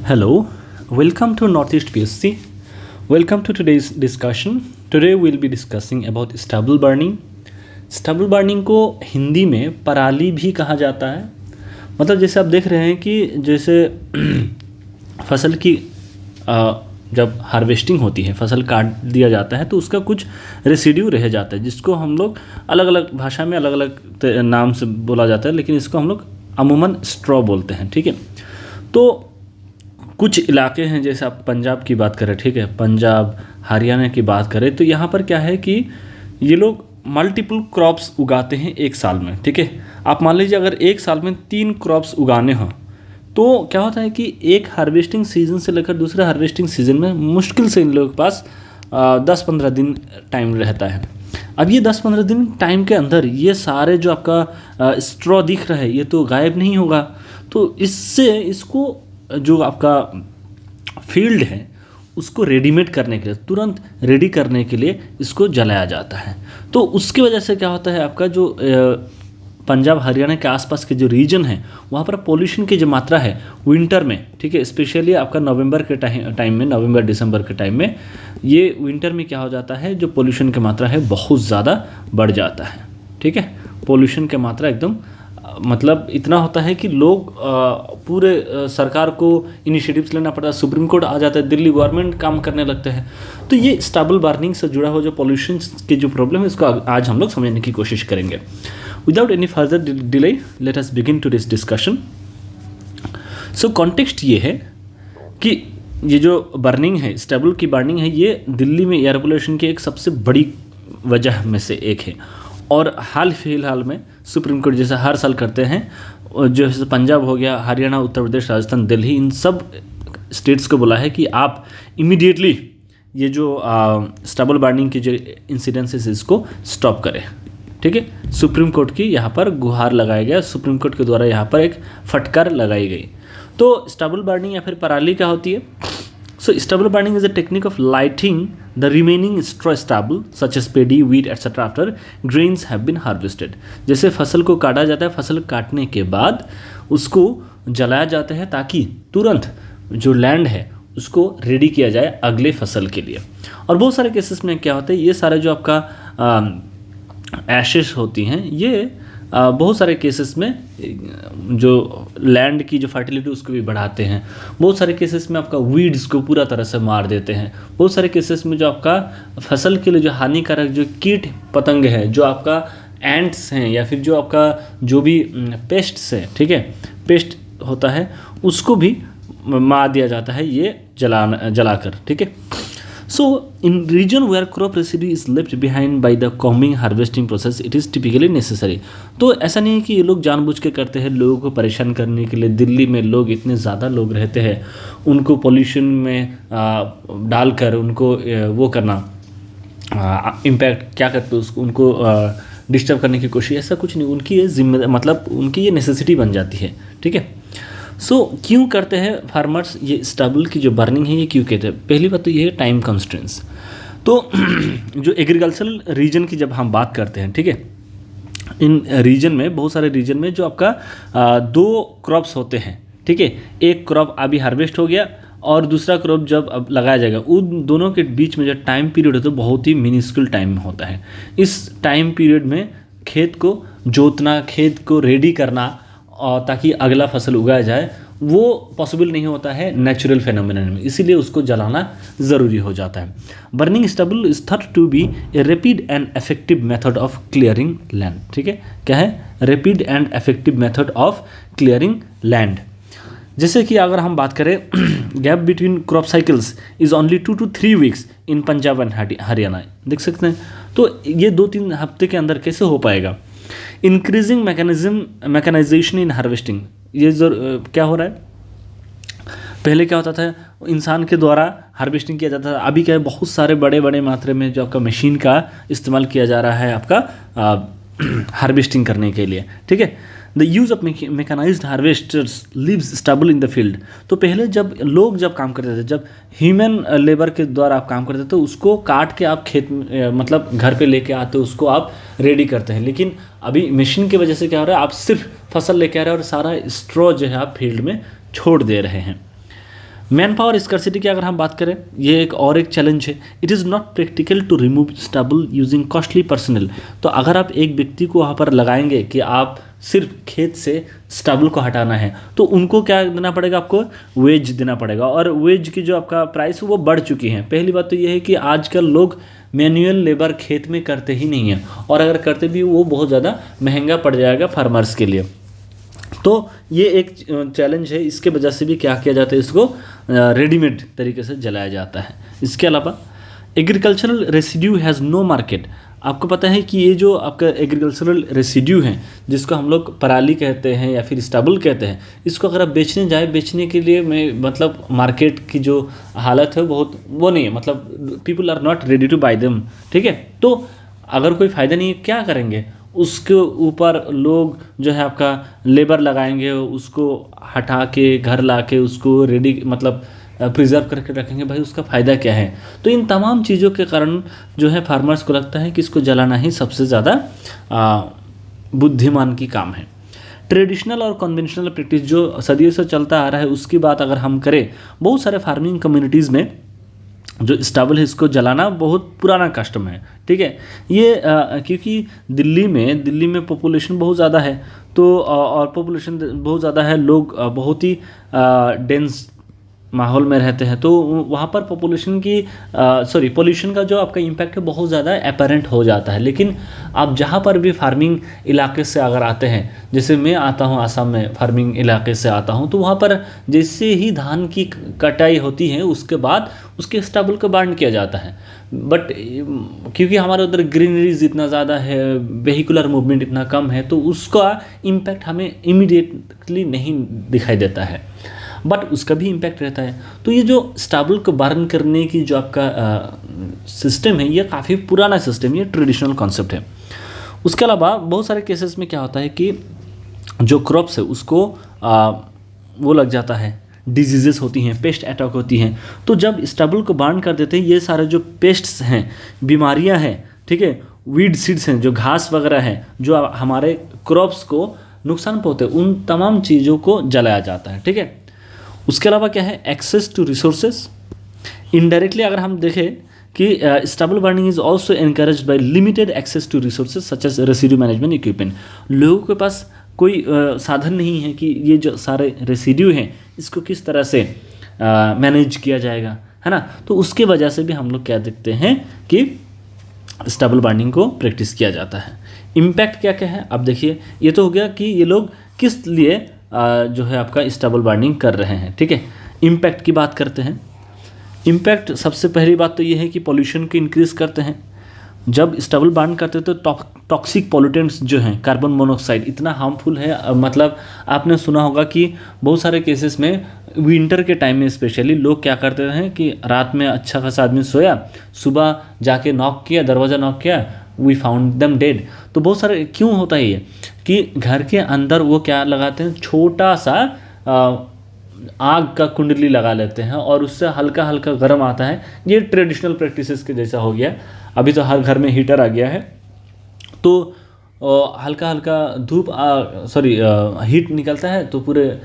Hello, welcome to Northeast PSC. Welcome to today's discussion. Today we'll be discussing about stubble burning. Stubble burning को हिंदी में पराली भी कहा जाता है। मतलब जैसे आप देख रहे हैं कि जैसे फसल की जब हार्वेस्टिंग होती है, फसल काट दिया जाता है तो उसका कुछ रेसिड्यू रह जाता है, जिसको हम लोग अलग अलग भाषा में अलग अलग नाम से बोला जाता है, लेकिन इसको हम लोग अमूमन स्ट्रॉ बोलते हैं। ठीक है, तो कुछ इलाके हैं, जैसे आप पंजाब की बात करें, ठीक है, पंजाब हरियाणा की बात करें, तो यहाँ पर क्या है कि ये लोग मल्टीपल क्रॉप्स उगाते हैं एक साल में। ठीक है, आप मान लीजिए अगर एक साल में 3 क्रॉप्स उगाने हों तो क्या होता है कि एक हार्वेस्टिंग सीज़न से लेकर दूसरे हार्वेस्टिंग सीज़न में मुश्किल से इन लोगों के पास 10-15 दिन टाइम रहता है। अब ये 10-15 दिन टाइम के अंदर ये सारे जो आपका स्ट्रॉ दिख रहा है ये तो गायब नहीं होगा, तो इससे इसको जो आपका फील्ड है उसको रेडीमेड करने के लिए, तुरंत रेडी करने के लिए इसको जलाया जाता है। तो उसकी वजह से क्या होता है, आपका जो पंजाब हरियाणा के आसपास के जो रीजन है वहाँ पर पोल्यूशन की जो मात्रा है विंटर में, ठीक है, स्पेशली आपका नवंबर के टाइम में, नवंबर दिसंबर के टाइम में, ये विंटर में क्या हो जाता है, जो पोल्यूशन की मात्रा है बहुत ज़्यादा बढ़ जाता है। ठीक है, पोल्यूशन की मात्रा एकदम मतलब इतना होता है कि लोग पूरे सरकार को इनिशिएटिव्स लेना पड़ता है, सुप्रीम कोर्ट आ जाता है, दिल्ली गवर्नमेंट काम करने लगते हैं। तो ये स्टबल बर्निंग से जुड़ा हुआ जो पॉल्यूशन की जो प्रॉब्लम है इसको आज हम लोग समझने की कोशिश करेंगे। Without any further delay let us begin to this discussion. So context ये है कि ये जो बर्निंग है, स्टबल की बर्निंग है, ये दिल्ली में एयर पोल्यूशन की एक सबसे बड़ी वजह में से एक है। और हाल फिलहाल में सुप्रीम कोर्ट जैसा हर साल करते हैं, जो जैसे पंजाब हो गया, हरियाणा, उत्तर प्रदेश, राजस्थान, दिल्ली, इन सब स्टेट्स को बोला है कि आप इमीडिएटली ये जो स्टबल बर्निंग की जो इंसिडेंसेस इसको स्टॉप करें। ठीक है, सुप्रीम कोर्ट की यहाँ पर गुहार लगाया गया, सुप्रीम कोर्ट के द्वारा यहाँ पर एक फटकार लगाई गई। तो स्टबल बर्निंग या फिर पराली क्या होती है? So stubble burning is a technique of lighting the remaining straw stubble such as paddy, wheat, etc. after grains have been harvested. जैसे फसल को काटा जाता है, फसल काटने के बाद उसको जलाया जाता है ताकि तुरंत जो लैंड है उसको रेडी किया जाए अगले फसल के लिए। और बहुत सारे केसेस में क्या होता है, ये सारे जो आपका एशेस होती हैं ये बहुत सारे केसेस में जो लैंड की जो फर्टिलिटी उसको भी बढ़ाते हैं। बहुत सारे केसेस में आपका वीड्स को पूरा तरह से मार देते हैं। बहुत सारे केसेस में जो आपका फसल के लिए जो हानिकारक जो कीट पतंग है, जो आपका एंट्स हैं या फिर जो आपका जो भी पेस्ट्स है, ठीक है, पेस्ट होता है, उसको भी मार दिया जाता है ये जलाकर। ठीक है, so in region where crop residue is left behind by the combing harvesting process it is typically necessary। तो ऐसा नहीं है कि ये लोग जानबूझ के करते हैं लोगों को परेशान करने के लिए। दिल्ली में लोग इतने ज़्यादा लोग रहते हैं, उनको पोल्यूशन में डालकर उनको वो करना, इम्पैक्ट क्या करते हैं उसको, उनको डिस्टर्ब करने की कोशिश, ऐसा कुछ नहीं। उनकी ये जिम्मेदारी, मतलब उनकी ये नेसेसिटी बन जाती है। ठीक है, सो क्यों करते हैं फार्मर्स ये स्टबल की जो बर्निंग है, ये क्यों कहते हैं? पहली बात तो ये है टाइम कंस्ट्रेंट्स। तो जो एग्रीकल्चरल रीजन की जब हम बात करते हैं, ठीक है, इन रीजन में, बहुत सारे रीजन में जो आपका 2 क्रॉप्स होते हैं, ठीक है, एक क्रॉप अभी हार्वेस्ट हो गया और दूसरा क्रॉप जब अब लगाया जाएगा, उन दोनों के बीच में जो टाइम पीरियड होता है बहुत ही मिनिस्कुल टाइम होता है। इस टाइम पीरियड में खेत को जोतना, खेत को रेडी करना और ताकि अगला फसल उगाया जाए, वो पॉसिबल नहीं होता है नेचुरल फेनोमेनन में, इसीलिए उसको जलाना ज़रूरी हो जाता है। Burning stubble is thought to be a rapid and effective method of clearing land. ठीक है, क्या है? Rapid and effective method of clearing land. जैसे कि अगर हम बात करें, gap between crop cycles is only 2 to 3 weeks in Punjab and Haryana. देख सकते हैं, तो ये 2-3 हफ्ते के अंदर कैसे हो पाएगा? इंक्रीजिंग मैकेनाइजेशन इन हार्वेस्टिंग, ये क्या हो रहा है? पहले क्या होता था, इंसान के द्वारा हार्वेस्टिंग किया जाता था, अभी क्या है, बहुत सारे बड़े बड़े मात्रा में जो आपका मशीन का इस्तेमाल किया जा रहा है आपका हार्वेस्टिंग करने के लिए। ठीक है, the use of mechanised harvesters leaves stubble in the field. तो पहले जब लोग काम करते थे, जब ह्यूमन लेबर के द्वारा आप काम करते थे, तो उसको काट के आप खेत मतलब घर पे लेके आते, उसको आप रेडी करते हैं। लेकिन अभी मशीन की वजह से क्या हो रहा है, आप सिर्फ फसल लेके आ रहे हैं और सारा स्ट्रॉ जो है आप फील्ड में छोड़ दे रहे हैं। मैन पावर स्कर्सिटी की अगर हम बात करें, ये एक चैलेंज है। It is not practical to remove stubble using costly personal. तो अगर आप एक व्यक्ति को वहाँ पर लगाएंगे कि आप सिर्फ खेत से स्टबल को हटाना है, तो उनको क्या देना पड़ेगा, आपको वेज देना पड़ेगा, और वेज की जो आपका प्राइस वो बढ़ चुकी है। पहली बात तो ये है कि आजकल लोग मैनुअल लेबर खेत में करते ही नहीं हैं, और अगर करते भी वो बहुत ज़्यादा महंगा पड़ जाएगा फार्मर्स के लिए। तो ये एक चैलेंज है, इसके वजह से भी क्या किया जाता है, इसको रेडीमेड तरीके से जलाया जाता है। इसके अलावा agricultural residue has no market. आपको पता है कि ये जो आपका एग्रीकल्चरल रेसिड्यू है, जिसको हम लोग पराली कहते हैं या फिर स्टबल कहते हैं, इसको अगर आप बेचने जाए, बेचने के लिए मैं मतलब मार्केट की जो हालत है बहुत वो नहीं है, मतलब people are not ready to buy them. ठीक है, तो अगर कोई फ़ायदा नहीं है, क्या करेंगे, उसके ऊपर लोग जो है आपका लेबर लगाएंगे, उसको हटा के घर ला के उसको रेडी मतलब प्रिजर्व करके रखेंगे, भाई उसका फ़ायदा क्या है। तो इन तमाम चीज़ों के कारण जो है फार्मर्स को लगता है कि इसको जलाना ही सबसे ज़्यादा बुद्धिमान की काम है। ट्रेडिशनल और कन्वेंशनल प्रैक्टिस जो सदियों से चलता आ रहा है, उसकी बात अगर हम करें, बहुत सारे फार्मिंग कम्युनिटीज़ में जो स्टबल है इसको जलाना बहुत पुराना कस्टम है। ठीक है, ये क्योंकि दिल्ली में पॉपुलेशन बहुत ज़्यादा है, तो और पॉपुलेशन बहुत ज़्यादा है, लोग बहुत ही डेंस माहौल में रहते हैं, तो वहाँ पर पोल्यूशन का जो आपका इम्पैक्ट है बहुत ज़्यादा अपेरेंट हो जाता है। लेकिन आप जहाँ पर भी फार्मिंग इलाके से अगर आते हैं, जैसे मैं आता हूँ आसाम में, फार्मिंग इलाके से आता हूँ, तो वहाँ पर जैसे ही धान की कटाई होती है उसके बाद उसके स्टबल को बर्न किया जाता है। बट क्योंकि हमारे उधर ग्रीनरीज इतना ज़्यादा है, वेहिकुलर मूवमेंट इतना कम है, तो उसका इम्पैक्ट हमें इमीडिएटली नहीं दिखाई देता है, बट उसका भी इम्पैक्ट रहता है। तो ये जो स्टबल को बर्न करने की जो आपका सिस्टम है, ये काफ़ी पुराना सिस्टम है, ये ट्रेडिशनल कॉन्सेप्ट है। उसके अलावा बहुत सारे केसेस में क्या होता है कि जो क्रॉप्स है उसको वो लग जाता है, डिजीज़ेस होती हैं, पेस्ट अटैक होती हैं। तो जब स्टबल को बर्न कर देते हैं, ये सारे जो पेस्ट्स हैं, बीमारियां हैं, ठीक है, वीड सीड्स हैं, जो घास वगैरह है, जो हमारे क्रॉप्स को नुकसान पहुँचते हैं, उन तमाम चीज़ों को जलाया जाता है। ठीक है, उसके अलावा क्या है, एक्सेस टू रिसोर्सेज। इनडायरेक्टली अगर हम देखें कि stubble burning is also encouraged by limited access to resources such as residue management equipment. लोगों के पास कोई साधन नहीं है कि ये जो सारे रेसिड्यू हैं इसको किस तरह से मैनेज किया जाएगा, है ना। तो उसके वजह से भी हम लोग क्या देखते हैं कि स्टबल बर्निंग को प्रैक्टिस किया जाता है। इम्पैक्ट क्या क्या है, अब देखिए, ये तो हो गया कि ये लोग किस लिए जो है आपका स्टबल बर्निंग कर रहे हैं। ठीक है, इम्पैक्ट की बात करते हैं। इम्पैक्ट सबसे पहली बात तो ये है कि पोल्यूशन को इंक्रीज़ करते हैं। जब स्टबल बर्न करते हैं तो टॉक्सिक पॉल्यूटेंट्स जो हैं, कार्बन मोनोऑक्साइड इतना हार्मफुल है, मतलब आपने सुना होगा कि बहुत सारे केसेस में विंटर के टाइम में स्पेशली लोग क्या करते हैं कि रात में अच्छा खासा आदमी सोया, सुबह जाके नॉक किया, दरवाज़ा नॉक किया, वी फाउंड देम डेड। तो बहुत सारे क्यों होता है ये कि घर के अंदर वो क्या लगाते हैं, छोटा सा आग का कुंडली लगा लेते हैं और उससे हल्का हल्का गर्म आता है। ये ट्रेडिशनल प्रैक्टिसेस के जैसा हो गया। अभी तो हर घर में हीटर आ गया है, तो हल्का हल्का धूप हीट निकलता है, तो पूरे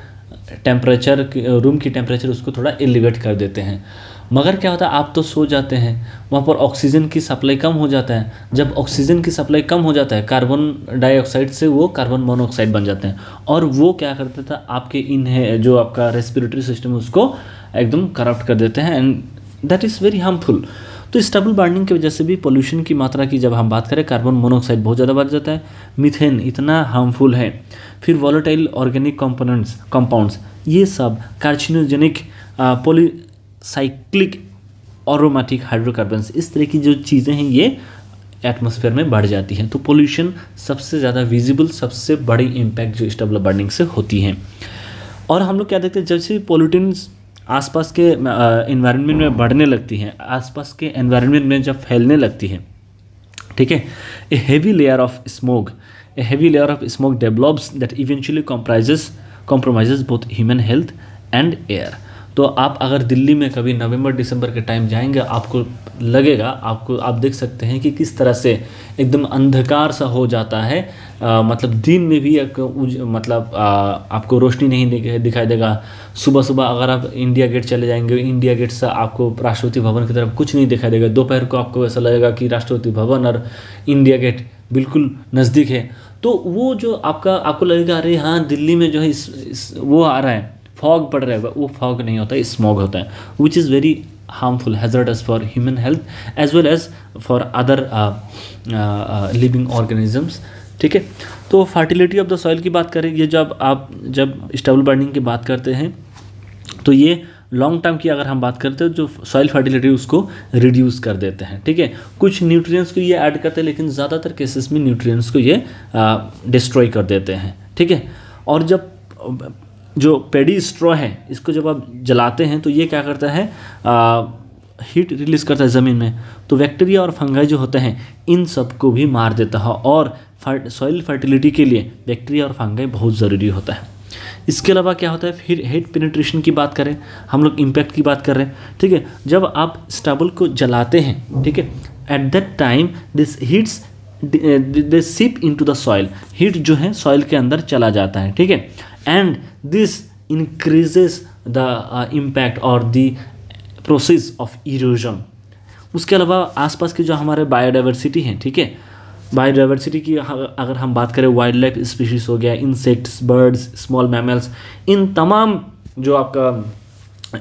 टेम्परेचर रूम की टेम्परेचर उसको थोड़ा एलिवेट कर देते हैं। मगर क्या होता है, आप तो सो जाते हैं, वहाँ पर ऑक्सीजन की सप्लाई कम हो जाता है। जब ऑक्सीजन की सप्लाई कम हो जाता है, कार्बन डाइऑक्साइड से वो कार्बन मोनोऑक्साइड बन जाते हैं, और वो क्या करता था, आपके जो आपका रेस्पिरेटरी सिस्टम उसको एकदम करप्ट कर देते हैं, and that is very harmful. तो स्टबल बर्निंग की वजह से भी पोल्यूशन की मात्रा की जब हम बात करें, कार्बन मोनोऑक्साइड बहुत ज़्यादा बढ़ जाता है, मीथेन इतना हार्मफुल है, फिर वॉलेटाइल ऑर्गेनिक कंपाउंड्स, ये सब कार्सिनोजेनिक, पॉलीसाइक्लिक एरोमेटिक हाइड्रोकार्बन्स, इस तरह की जो चीज़ें हैं ये एटमॉस्फेयर में बढ़ जाती हैं। तो पोल्यूशन सबसे ज़्यादा विजिबल, सबसे बड़ी इम्पैक्ट जो स्टबल बर्निंग से होती हैं। और हम लोग क्या देखते हैं, जैसे पोल्यूटेंट्स आसपास के एनवायरनमेंट में बढ़ने लगती हैं, आसपास के एनवायरनमेंट में जब फैलने लगती हैं, ठीक है, a heavy layer of smoke develops that eventually compromises both human health and air. तो आप अगर दिल्ली में कभी नवंबर दिसंबर के टाइम जाएंगे, आपको लगेगा, आप देख सकते हैं कि किस तरह से एकदम अंधकार सा हो जाता है। मतलब दिन में भी आपको रोशनी नहीं दिखाई देगा। सुबह सुबह अगर आप इंडिया गेट चले जाएंगे, इंडिया गेट से आपको राष्ट्रपति भवन की तरफ कुछ नहीं दिखाई देगा। दोपहर को आपको ऐसा लगेगा कि राष्ट्रपति भवन और इंडिया गेट बिल्कुल नज़दीक है। तो वो जो आपको लगेगा अरे हाँ दिल्ली में जो है वो आ रहा है, फॉग पड़ रहा है, वो फॉग नहीं होता है, स्मॉग होता है, which is very harmful, hazardous for human health as well as for other living organisms. ठीक है, तो फर्टिलिटी ऑफ द सॉइल की बात करें, ये जब स्टबल बर्निंग की बात करते हैं तो ये लॉन्ग टर्म की अगर हम बात करते हैं, जो सॉइल फर्टिलिटी उसको रिड्यूस कर देते हैं। ठीक है, कुछ न्यूट्रिएंट्स को ये ऐड करते हैं, लेकिन ज़्यादातर केसेस में न्यूट्रिएंट्स को ये डिस्ट्रॉय कर देते हैं। ठीक है, और जब जो पेडी स्ट्रॉ है इसको जब आप जलाते हैं तो ये क्या करता है, हीट रिलीज़ करता है ज़मीन में, तो बैक्टीरिया और फंगाई जो होते हैं इन सबको भी मार देता है। और सॉइल फर्टिलिटी के लिए बैक्टीरिया और फंगाई बहुत ज़रूरी होता है। इसके अलावा क्या होता है, फिर हीट पेनिट्रेशन की बात करें, हम लोग इम्पैक्ट की बात कर रहे हैं। ठीक है, जब आप स्टबल को जलाते हैं, ठीक है, at that time this heats they seep into the soil, heat जो है सॉइल के अंदर चला जाता है। ठीक है, and this increases the impact और द प्रोसेस ऑफ इरोजन। उसके अलावा आसपास की जो हमारे बायोडाइवर्सिटी हैं, ठीक है, बायोडाइवर्सिटी की अगर हम बात करें, वाइल्ड लाइफ स्पीशीज़ हो गया, इंसेक्ट्स, बर्ड्स, स्मॉल मैमल्स, इन तमाम जो आपका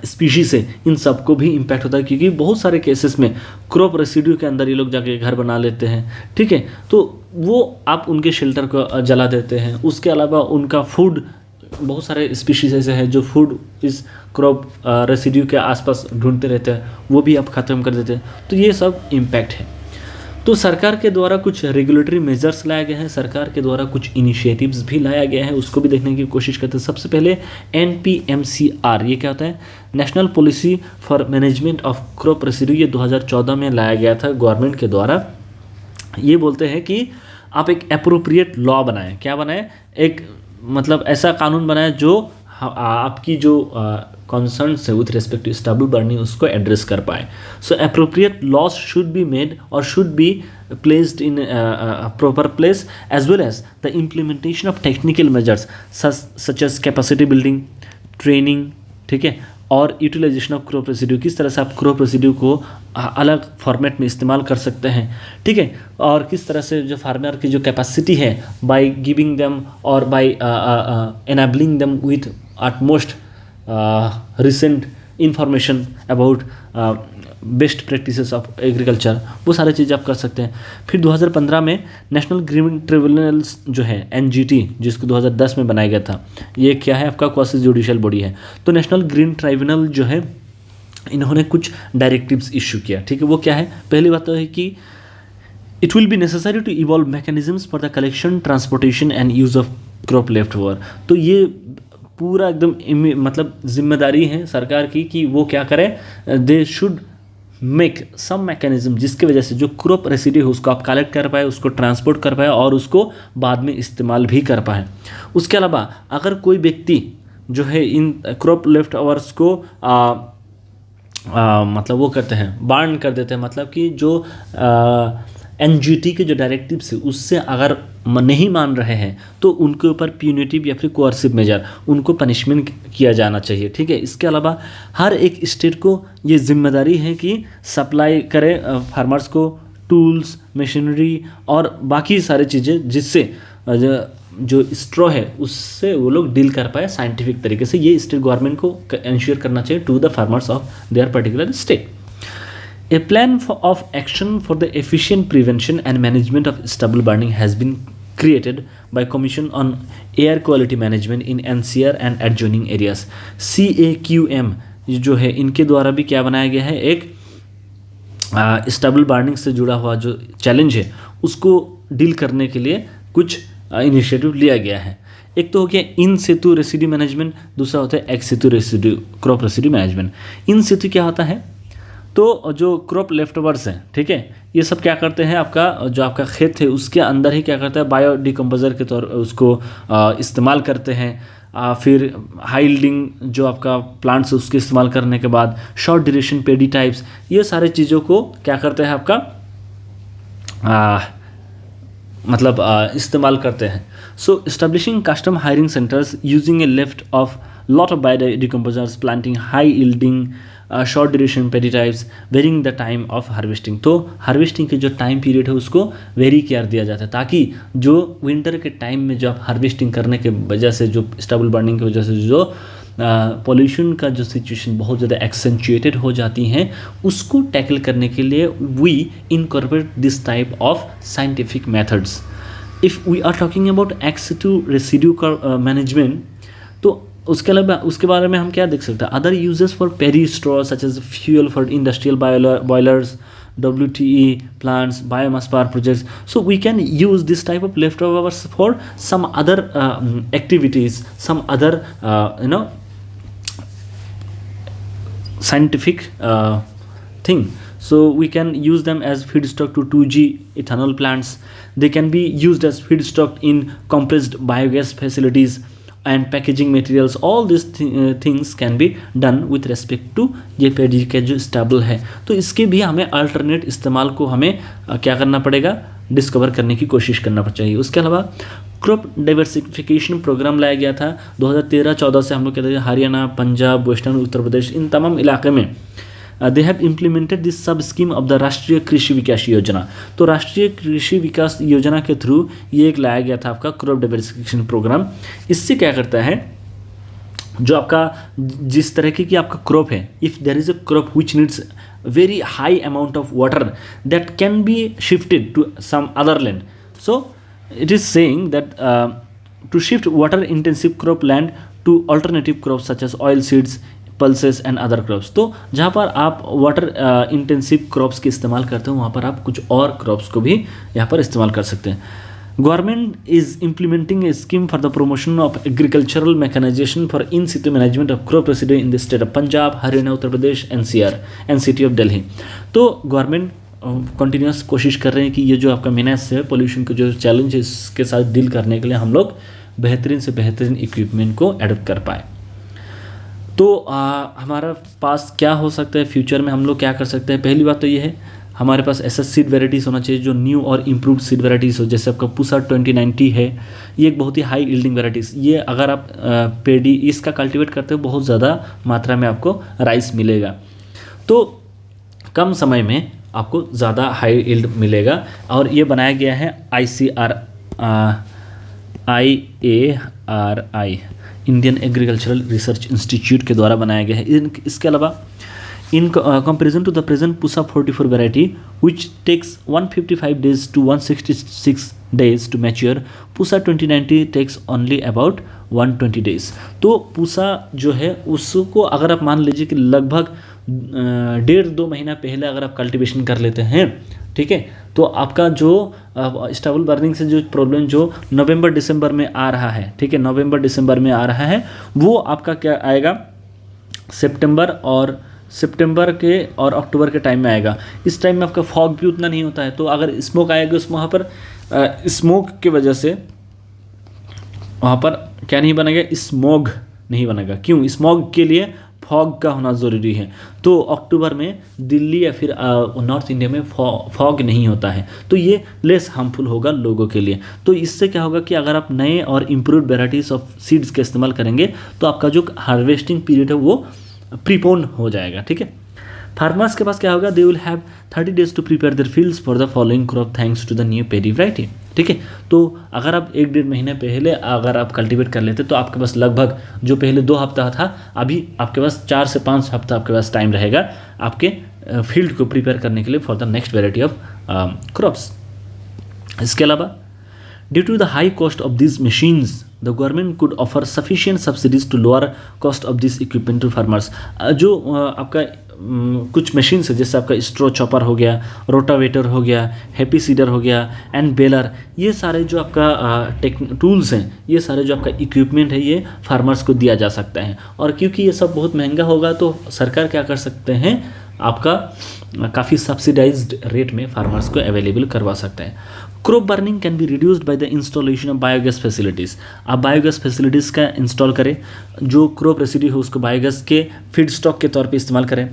स्पीशीज़ है इन सबको भी इम्पैक्ट होता है, क्योंकि बहुत सारे केसेस में क्रॉप रेसिड्यू के अंदर ये लोग जाके घर बना लेते हैं। ठीक है, तो वो आप उनके शेल्टर को जला देते हैं। उसके अलावा उनका फूड, बहुत सारे स्पीशीज़ ऐसे हैं जो फूड इस क्रॉप रेसिड्यू के आसपास ढूंढते रहते हैं, वो भी आप ख़त्म कर देते हैं। तो ये सब इम्पैक्ट है। तो सरकार के द्वारा कुछ रेगुलेटरी मेजर्स लाए गए हैं, सरकार के द्वारा कुछ इनिशिएटिव्स भी लाया गया है, उसको भी देखने की कोशिश करते हैं। सबसे पहले NPMCR, ये क्या होता है, national policy for management of crop residue, ये 2014 में लाया गया था गवर्नमेंट के द्वारा। ये बोलते हैं कि आप एक एप्रोप्रिएट लॉ बनाएं। क्या बनाएं, एक मतलब ऐसा कानून बनाएं जो आपकी जो कॉन्सर्न्स है with respect to stubble burning उसको एड्रेस कर पाए। So appropriate laws should be made और should be placed in proper place, as well as the implementation of technical measures such as capacity building, training, ठीक है, और utilisation of crop residue, किस तरह से आप क्रॉप रेसिड्यू को अलग फॉर्मेट में इस्तेमाल कर सकते हैं। ठीक है, और किस तरह से जो फार्मर की जो कैपेसिटी है, बाय गिविंग देम और by enabling them with utmost recent information about best practices of agriculture, वो सारी चीज़ आप कर सकते हैं। फिर 2015 में नेशनल ग्रीन ट्रिब्यूनल्स जो है NGT, जिसको 2010 में बनाया गया था, ये क्या है, आपका क्वासी जुडिशियल बॉडी है। तो नेशनल ग्रीन ट्राइब्यूनल जो है इन्होंने कुछ डायरेक्टिव्स इशू किया। ठीक है, वो क्या है, पहली बात तो है कि it will be necessary to evolve mechanisms for the collection, transportation and use of crop left over. तो ये पूरा एकदम मतलब जिम्मेदारी है सरकार की कि वो क्या करे, they should make some mechanism जिसकी वजह से जो क्रॉप रेसिड्यू है उसको आप कलेक्ट कर पाए, उसको ट्रांसपोर्ट कर पाए और उसको बाद में इस्तेमाल भी कर पाए। उसके अलावा अगर कोई व्यक्ति जो है इन क्रॉप लेफ्ट ओवर्स को मतलब वो करते हैं, बार्न कर देते हैं, मतलब कि जो NGT के जो डायरेक्टिव्स है उससे अगर नहीं मान रहे हैं तो उनके ऊपर प्यूनिटिव या फिर कोअर्सिव मेजर, उनको पनिशमेंट किया जाना चाहिए। ठीक है, इसके अलावा हर एक स्टेट को ये जिम्मेदारी है कि सप्लाई करे फार्मर्स को टूल्स, मशीनरी और बाकी सारी चीज़ें, जिससे जो स्ट्रॉ है उससे वो लोग डील कर पाए साइंटिफिक तरीके से। ये स्टेट गवर्नमेंट को इंश्योर करना चाहिए to the farmers of their particular state. A plan of action for the efficient prevention and management of stubble burning has been created by Commission on Air Quality Management in NCR and adjoining areas, CAQM, जो है इनके द्वारा भी क्या बनाया गया है, एक स्टबल बर्निंग से जुड़ा हुआ जो चैलेंज है उसको डील करने के लिए कुछ इनिशिएटिव लिया गया है। एक तो हो गया इन सितु रेसिड्यू मैनेजमेंट, दूसरा होता है ex situ residue crop residue management. In situ क्या होता है, तो जो क्रॉप लेफ्टओवर्स हैं, ठीक है, ये सब क्या करते हैं, आपका जो आपका खेत है उसके अंदर ही क्या करता है, बायो डिकम्पोजर के तौर उसको इस्तेमाल करते हैं। फिर हाई यील्डिंग जो आपका प्लांट्स उसके इस्तेमाल करने के बाद शॉर्ट ड्यूरेशन पेडी टाइप्स, ये सारे चीज़ों को क्या करते हैं आपका इस्तेमाल करते हैं। So establishing custom hiring centres using a left of lot of bio decomposers, planting high yielding short duration paddy types, varying the time of harvesting. तो हार्वेस्टिंग के जो टाइम पीरियड है उसको वेरी कर दिया जाता है, ताकि जो विंटर के टाइम में जो आप हार्वेस्टिंग करने के वजह से, जो स्टेबल बर्निंग की वजह से जो पॉल्यूशन का जो सिचुएशन बहुत ज़्यादा एक्सेंचुएटेड हो जाती हैं, उसको टैकल करने के लिए we incorporate this type of scientific methods. If we are talking about ex situ residue का मैनेजमेंट, तो उसके अलावा उसके बारे में हम क्या देख सकते हैं, other uses for paddy straw such as fuel for industrial boilers, WTE plants, biomass power projects. So we can use this type of leftovers for some other activities, some other scientific thing. So we can use them as feedstock to 2G ethanol plants. They can be used as feedstock in compressed biogas facilities and packaging materials. All these things can be done with respect to ये पेडी का जो stable है। तो इसके भी हमें alternate इस्तेमाल को हमें क्या करना पड़ेगा, डिस्कवर करने की कोशिश करना चाहिए। उसके अलावा क्रॉप डाइवर्सिफिकेशन प्रोग्राम लाया गया था 2013-14 से। हम लोग कहते हैं हरियाणा, पंजाब, वेस्टर्न उत्तर प्रदेश, इन तमाम इलाके में दे हैव इम्प्लीमेंटेड दिस सब स्कीम ऑफ द राष्ट्रीय कृषि विकास योजना। तो राष्ट्रीय कृषि विकास योजना के थ्रू ये एक लाया गया था आपका क्रॉप डाइवर्सिफिकेशन प्रोग्राम। इससे क्या करता है, जो आपका जिस तरह की आपका क्रॉप है, if there is a crop which needs very high amount of water that can be shifted to some other land, so it is saying that to shift water intensive crop land to alternative crop such as oil seeds, pulses and other crops. तो जहाँ पर आप water intensive crops के इस्तेमाल करते हो, वहाँ पर आप कुछ और क्रॉप्स को भी यहाँ पर इस्तेमाल कर सकते हैं। Government is implementing a scheme for the promotion of agricultural mechanisation for in situ management of crop residue in the state of Punjab, Haryana, Uttar Pradesh, NCR and city of Delhi. तो गवर्नमेंट कंटिन्यूस कोशिश कर रहे हैं कि ये जो आपका मेनास है, पोल्यूशन के जो चैलेंज है, इसके साथ डील करने के लिए हम लोग बेहतरीन से बेहतरीन इक्विपमेंट को एडप्ट कर पाए। तो हमारा पास क्या हो सकता है फ्यूचर में, हम लोग क्या कर सकते हैं। पहली बात तो ये है, हमारे पास ऐसा सीड वेराइटीज़ होना चाहिए जो न्यू और इम्प्रूव्ड सीड वेराइटीज़ हो। जैसे आपका पूसा 2090 है, ये एक बहुत ही हाई यील्डिंग वेराइटीज़। ये अगर आप पेडी इसका कल्टीवेट करते हो, बहुत ज़्यादा मात्रा में आपको राइस मिलेगा, तो कम समय में आपको ज़्यादा हाई यील्ड मिलेगा। और ये बनाया गया है IARI Indian agricultural research institute के द्वारा बनाया गया है। इसके अलावा in comparison to the present Pusa 44 variety which takes 155 days to 166 days to mature, Pusa 2090 takes only about 120 days। तो पूसा जो है उसको अगर आप मान लीजिए कि लगभग 1.5-2 महीना पहले अगर आप कल्टीवेशन कर लेते हैं, ठीक है, तो आपका जो स्टेबल बर्निंग से जो प्रॉब्लम जो नवंबर-दिसंबर में आ रहा है, ठीक है, नवंबर-दिसंबर में आ रहा है, वो आपका क्या आएगा, सितंबर के और अक्टूबर के टाइम में आएगा। इस टाइम में आपका फॉग भी उतना नहीं होता है, तो अगर स्मोक आएगा उस वहाँ पर स्मोक की वजह से वहाँ पर क्या नहीं बनेगा, स्मॉग नहीं बनेगा। क्यों? स्मॉग के लिए फॉग का होना ज़रूरी है। तो अक्टूबर में दिल्ली या फिर नॉर्थ इंडिया में फॉग नहीं होता है, तो ये लेस हार्मफुल होगा लोगों के लिए। तो इससे क्या होगा कि अगर आप नए और इम्प्रूव्ड वेराइटीज़ ऑफ सीड्स का इस्तेमाल करेंगे तो आपका जो हार्वेस्टिंग पीरियड है वो प्रीपोन हो जाएगा, ठीक है। फार्मर्स के पास क्या होगा, they will have 30 days to prepare their fields for the following crop thanks to the new paddy variety, ठीक है। तो अगर आप 1-1.5 महीने पहले अगर आप कल्टीवेट कर लेते तो आपके पास लगभग जो पहले 2 हफ्ता था, अभी आपके पास 4 से 5 हफ्ता आपके पास टाइम रहेगा आपके फील्ड को प्रिपेयर करने के लिए for the next variety of crops. इसके अलावा due to the high cost of this machines the government could offer sufficient subsidies to lower cost of this equipment to farmers. जो आपका कुछ मशीन्स है, जैसे आपका स्ट्रो चॉपर हो गया, रोटावेटर हो गया, हैप्पी सीडर हो गया एंड बेलर, ये सारे जो आपका टूल्स हैं, ये सारे जो आपका इक्विपमेंट है, ये फार्मर्स को दिया जा सकता है। और क्योंकि ये सब बहुत महंगा होगा तो सरकार क्या कर सकते हैं, आपका काफ़ी सब्सिडाइज्ड रेट में फार्मर्स को अवेलेबल करवा सकते हैं। Crop burning can be reduced by the installation of biogas facilities. आप बायोगैस फैसिलिटीज़ का इंस्टॉल करें, जो क्रॉप रेसिड्यू है उसको बायोगैस के फीड स्टॉक के तौर पे इस्तेमाल करें।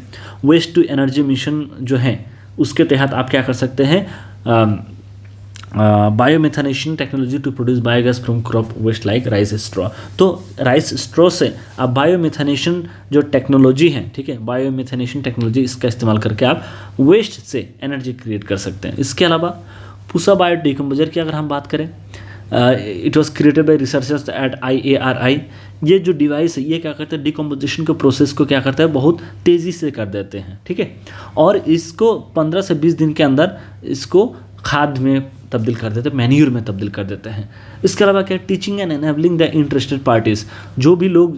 वेस्ट टू एनर्जी मिशन जो है उसके तहत आप क्या कर सकते हैं, biomethanation technology to produce biogas from crop waste like rice straw. तो राइस स्ट्रॉ से आप बायोमेथानेशन जो टेक्नोलॉजी है, ठीक है, बायोमेथानेशन टेक्नोलॉजी इसका इस्तेमाल करके आप वेस्ट से एनर्जी क्रिएट कर सकते हैं। इसके अलावा पूसा बायो डिकम्पोजर की अगर हम बात करें, it was created by researchers at IARI। ये जो डिवाइस है ये क्या करता है, डिकम्पोजिशन के प्रोसेस को क्या करता है, बहुत तेज़ी से कर देते हैं, ठीक है, और इसको 15 से 20 दिन के अंदर इसको खाद में तब्दील कर देते हैं, मैन्यूर में तब्दील कर देते हैं। इसके अलावा क्या, teaching and enabling the interested parties, जो भी लोग,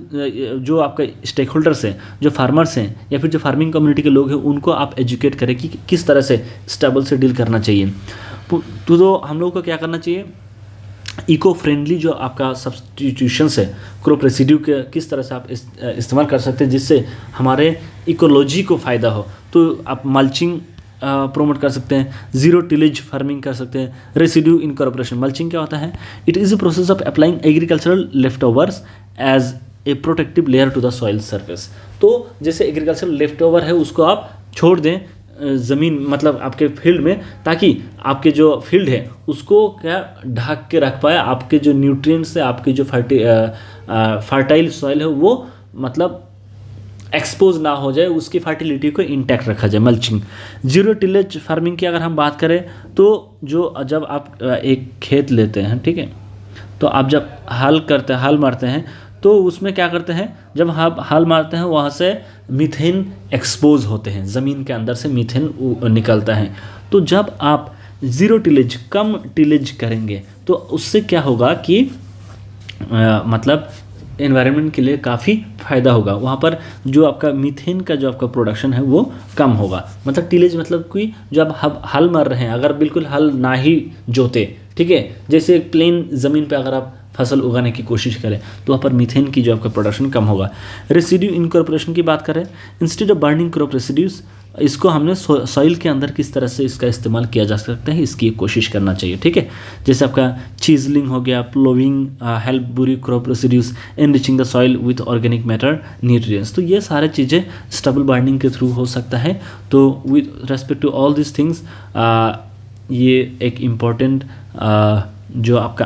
जो आपका स्टेक होल्डर्स हैं, जो फार्मर्स हैं या फिर जो फार्मिंग कम्युनिटी के लोग हैं, उनको आप एजुकेट करें कि किस तरह से स्टेबल से डील करना चाहिए। तो हम लोग को क्या करना चाहिए, इको फ्रेंडली जो आपका सब्सटीट्यूशंस है क्रॉप रेसिड्यू के किस तरह से आप इस्तेमाल कर सकते हैं जिससे हमारे इकोलॉजी को फ़ायदा हो। तो आप मल्चिंग प्रोमोट कर सकते हैं, ज़ीरो टिलेज फार्मिंग कर सकते हैं, रेसिड्यू इनकॉर्पोरेशन। मल्चिंग क्या होता है, it is a process of applying agricultural left overs as a protective layer to the soil surface. तो जैसे एग्रीकल्चरल लेफ्ट ओवर है उसको आप छोड़ दें ज़मीन, मतलब आपके फील्ड में, ताकि आपके जो फील्ड है उसको क्या ढक के रख पाए, आपके जो न्यूट्रिएंट्स है, आपकी जो फर्टाइल सॉइल है वो मतलब एक्सपोज ना हो जाए, उसकी फर्टिलिटी को इंटैक्ट रखा जाए। मल्चिंग। जीरो टिलेज फार्मिंग की अगर हम बात करें तो जब आप एक खेत लेते हैं, ठीक है, तो आप जब हल मारते हैं तो उसमें क्या करते हैं, जब आप हल मारते हैं वहाँ से मीथेन एक्सपोज होते हैं, ज़मीन के अंदर से मीथेन निकलता है। तो जब आप ज़ीरो टिलेज, कम टिलेज करेंगे तो उससे क्या होगा कि मतलब एनवायरनमेंट के लिए काफ़ी फ़ायदा होगा। वहाँ पर जो आपका मीथेन का जो आपका प्रोडक्शन है वो कम होगा। मतलब टिलेज मतलब कि जब आप हल मार रहे हैं, अगर बिल्कुल हल ना ही जोते, ठीक है, जैसे प्लेन ज़मीन पे अगर आप फसल उगाने की कोशिश करें तो वहाँ पर मीथेन की जो आपका प्रोडक्शन कम होगा। रेसिड्यू इनकॉर्पोरेशन की बात करें, instead of burning crop residues, इसको हमने सॉइल के अंदर किस तरह से इसका इस्तेमाल किया जा सकता है इसकी कोशिश करना चाहिए, ठीक है। जैसे आपका चीजलिंग हो गया, प्लोविंग, हेल्प बुरी crop residues, enriching the soil with organic matter, nutrients. तो ये सारे चीज़ें स्टबल बर्निंग के थ्रू हो सकता है। तो with respect to all this things, ये एक इम्पॉर्टेंट जो आपका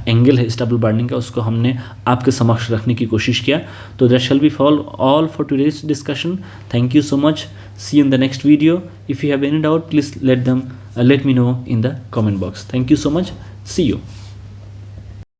एंगल है स्टबल बर्निंग का, उसको हमने आपके समक्ष रखने की कोशिश किया। तो that shall be all for today's discussion. Thank you so much. See you in the next video. If you have any doubt please let me know in the comment box. Thank you so much. See you.